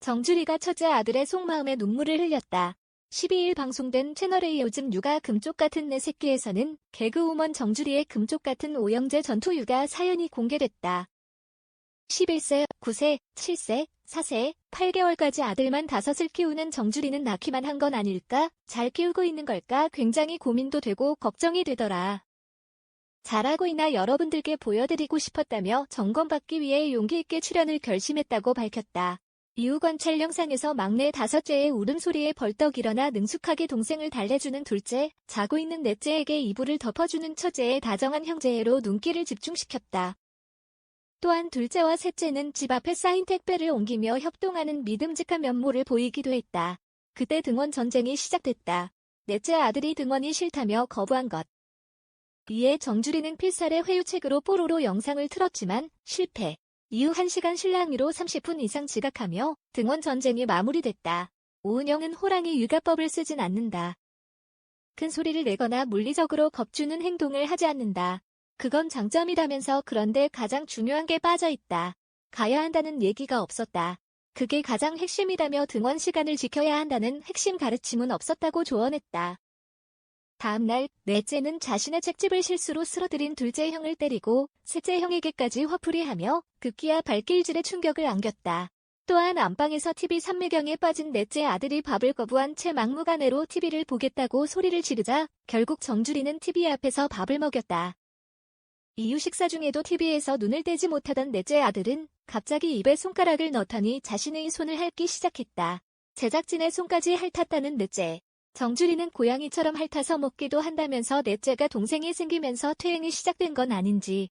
정주리가 첫째 아들의 속마음에 눈물을 흘렸다. 12일 방송된 채널A 요즘 육아 금쪽 같은 내 새끼에서는 개그우먼 정주리의 금쪽 같은 오영재 전투 육아 사연이 공개됐다. 11세, 9세, 7세, 4세, 8개월까지 아들만 5을 키우는 정주리는 낳기만 한 건 아닐까? 잘 키우고 있는 걸까? 굉장히 고민도 되고 걱정이 되더라. 잘하고 있나 여러분들께 보여드리고 싶었다며 점검받기 위해 용기 있게 출연을 결심했다고 밝혔다. 이후 관찰 영상에서 막내 5째의 울음소리에 벌떡 일어나 능숙하게 동생을 달래주는 둘째, 자고 있는 넷째에게 이불을 덮어주는 첫째의 다정한 형제애로 눈길을 집중시켰다. 또한 둘째와 셋째는 집 앞에 쌓인 택배를 옮기며 협동하는 믿음직한 면모를 보이기도 했다. 그때 등원 전쟁이 시작됐다. 넷째 아들이 등원이 싫다며 거부한 것. 이에 정주리는 필살의 회유책으로 뽀로로 영상을 틀었지만 실패. 이후 1시간 실랑이로 30분 이상 지각하며 등원 전쟁이 마무리됐다. 오은영은 호랑이 육아법을 쓰진 않는다. 큰 소리를 내거나 물리적으로 겁주는 행동을 하지 않는다. 그건 장점이라면서 그런데 가장 중요한 게 빠져있다. 가야 한다는 얘기가 없었다. 그게 가장 핵심이라며 등원 시간을 지켜야 한다는 핵심 가르침은 없었다고 조언했다. 다음 날 넷째는 자신의 책집을 실수로 쓰러뜨린 둘째 형을 때리고 셋째 형에게까지 화풀이하며 급기야 발길질에 충격을 안겼다. 또한 안방에서 TV 삼매경에 빠진 넷째 아들이 밥을 거부한 채 막무가내로 TV를 보겠다고 소리를 지르자 결국 정주리는 TV 앞에서 밥을 먹였다. 이후 식사 중에도 TV에서 눈을 떼지 못하던 넷째 아들은 갑자기 입에 손가락을 넣더니 자신의 손을 핥기 시작했다. 제작진의 손까지 핥았다는 넷째. 정주리는 고양이처럼 핥아서 먹기도 한다면서 넷째가 동생이 생기면서 퇴행이 시작된 건 아닌지.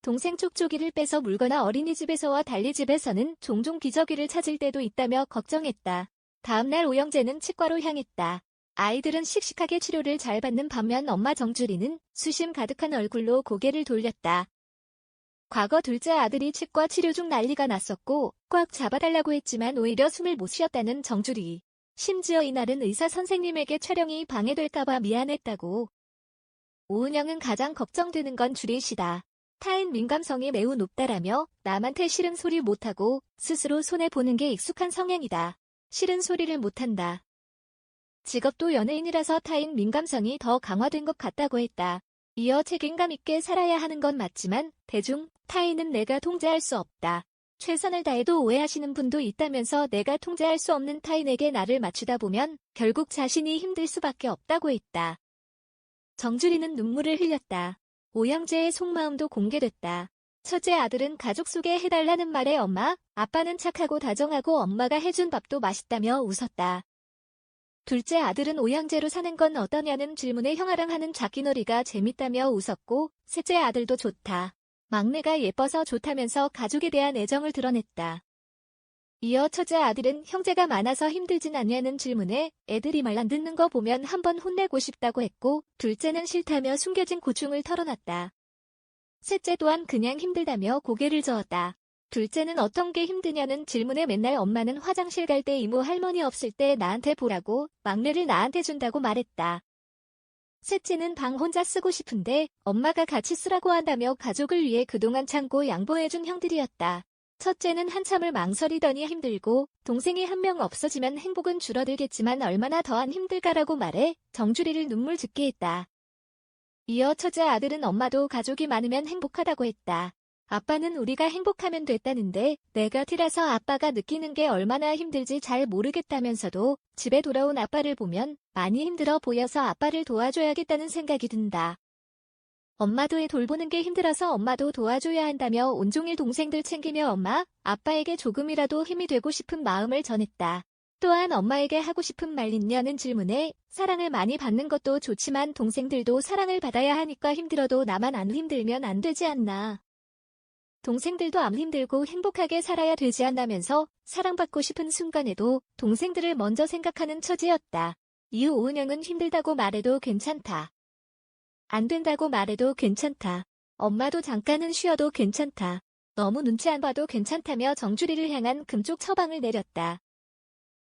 동생 촉촉이를 빼서 물거나 어린이집에서와 달리집에서는 종종 기저귀를 찾을 때도 있다며 걱정했다. 다음날 오영재는 치과로 향했다. 아이들은 씩씩하게 치료를 잘 받는 반면 엄마 정주리는 수심 가득한 얼굴로 고개를 돌렸다. 과거 둘째 아들이 치과 치료 중 난리가 났었고 꽉 잡아달라고 했지만 오히려 숨을 못 쉬었다는 정주리. 심지어 이날은 의사 선생님에게 촬영이 방해될까봐 미안했다고. 오은영은 가장 걱정되는 건 주리 씨다. 타인 민감성이 매우 높다라며 남한테 싫은 소리 못하고 스스로 손해보는 게 익숙한 성향이다. 싫은 소리를 못한다. 직업도 연예인이라서 타인 민감성이 더 강화된 것 같다고 했다. 이어 책임감 있게 살아야 하는 건 맞지만 대중, 타인은 내가 통제할 수 없다. 최선을 다해도 오해하시는 분도 있다면서 내가 통제할 수 없는 타인에게 나를 맞추다 보면 결국 자신이 힘들 수밖에 없다고 했다. 정주리는 눈물을 흘렸다. 오영재의 속마음도 공개됐다. 첫째 아들은 가족 소개해달라는 말에 엄마, 아빠는 착하고 다정하고 엄마가 해준 밥도 맛있다며 웃었다. 둘째 아들은 오영재로 사는 건 어떠냐는 질문에 형아랑 하는 자기놀이가 재밌다며 웃었고 셋째 아들도 좋다. 막내가 예뻐서 좋다면서 가족에 대한 애정을 드러냈다. 이어 첫째 아들은 형제가 많아서 힘들진 않냐는 질문에 애들이 말 안 듣는 거 보면 한번 혼내고 싶다고 했고 둘째는 싫다며 숨겨진 고충을 털어놨다. 셋째 또한 그냥 힘들다며 고개를 저었다. 둘째는 어떤 게 힘드냐는 질문에 맨날 엄마는 화장실 갈 때 이모 할머니 없을 때 나한테 보라고 막내를 나한테 준다고 말했다. 셋째는 방 혼자 쓰고 싶은데 엄마가 같이 쓰라고 한다며 가족을 위해 그동안 참고 양보해준 형들이었다. 첫째는 한참을 망설이더니 힘들고 동생이 한 명 없어지면 행복은 줄어들겠지만 얼마나 더한 힘들까라고 말해 정주리를 눈물 짓게 했다. 이어 첫째 아들은 엄마도 가족이 많으면 행복하다고 했다. 아빠는 우리가 행복하면 됐다는데 내가 T라서 아빠가 느끼는 게 얼마나 힘들지 잘 모르겠다면서도 집에 돌아온 아빠를 보면 많이 힘들어 보여서 아빠를 도와줘야겠다는 생각이 든다. 엄마도 애 돌보는 게 힘들어서 엄마도 도와줘야 한다며 온종일 동생들 챙기며 엄마, 아빠에게 조금이라도 힘이 되고 싶은 마음을 전했다. 또한 엄마에게 하고 싶은 말 있냐는 질문에 사랑을 많이 받는 것도 좋지만 동생들도 사랑을 받아야 하니까 힘들어도 나만 안 힘들면 안 되지 않나. 동생들도 안 힘들고 행복하게 살아야 되지 않나면서 사랑받고 싶은 순간에도 동생들을 먼저 생각하는 처지였다. 이후 오은영은 힘들다고 말해도 괜찮다. 안 된다고 말해도 괜찮다. 엄마도 잠깐은 쉬어도 괜찮다. 너무 눈치 안 봐도 괜찮다며 정주리를 향한 금쪽 처방을 내렸다.